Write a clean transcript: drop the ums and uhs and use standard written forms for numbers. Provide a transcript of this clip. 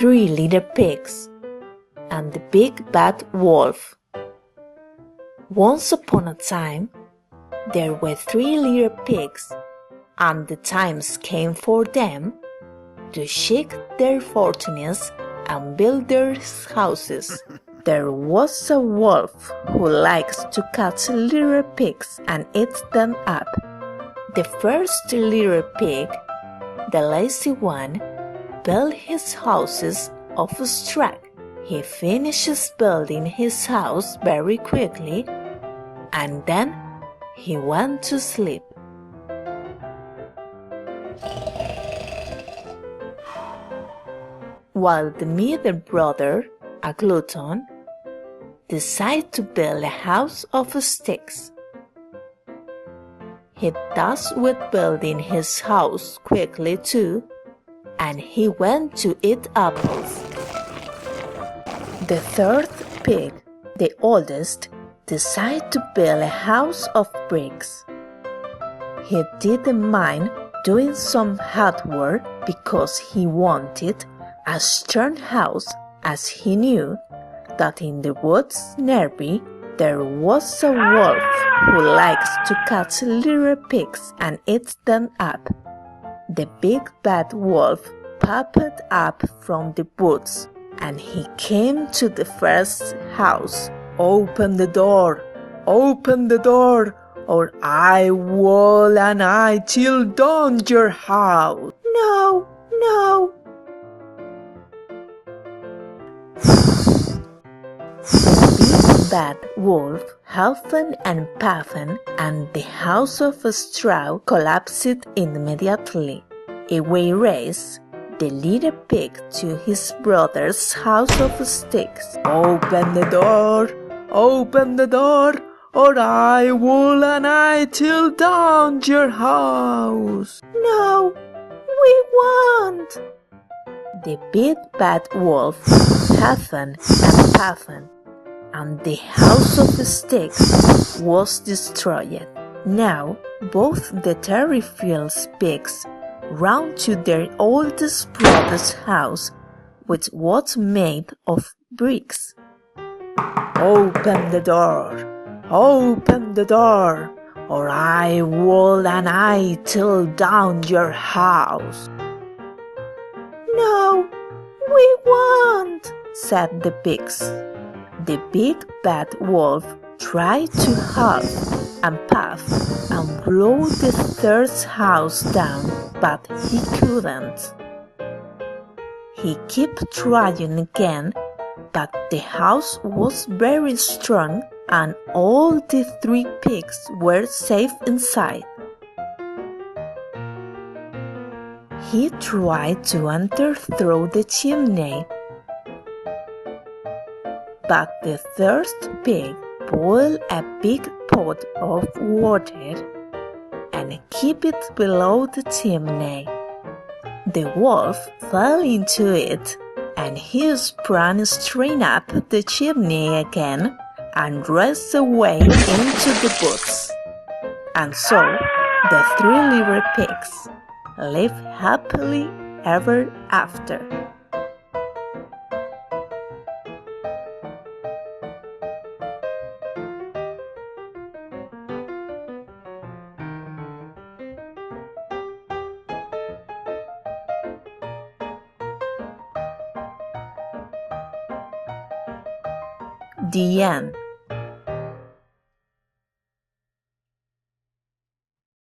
Three Little Pigs and the Big Bad Wolf. Once upon a time, there were three little pigs, and the times came for them to shake their fortunes and build their houses. There was a wolf who likes to catch little pigs and eat them up. The first little pig, the lazy one, built his houses of straw. He finishes building his house very quickly, and then he went to sleep. While the middle brother, a glutton, decided to build a house of sticks. He does with building his house quickly too, and he went to eat apples. The third pig, the oldest, decided to build a house of bricks. He didn't mind doing some hard work because he wanted a strong house, as he knew that in the woods nearby there was a wolf who likes to catch little pigs and eat them up. The big bad wolf popped up from the woods, and he came to the first house. "Open the door! Open the door, or I will and I till down your house!" "No, no!" The big bad wolf huffing and puffing, and the house of straw collapsed immediately. Away raced the little pig to his brother's house of sticks. "Open the door! Open the door, or I will and I till down your house!" "No, we won't!" The big bad wolf huffing and puffing, and the house of sticks was destroyed. Now both the terrified pigs ran to their oldest brother's house, which was made of bricks. "Open the door! Open the door, or I will and I till down your house!" "No, we won't!" said the pigs. The big bad wolf tried to huff and puff and blow the third house down, but he couldn't. He kept trying again, but the house was very strong and all the three pigs were safe inside. He tried to enter through the chimney, but the third pig boiled a big pot of water and kept it below the chimney. The wolf fell into it, and he sprang straight up the chimney again and raced away into the woods. And so the three little pigs lived happily ever after. The end.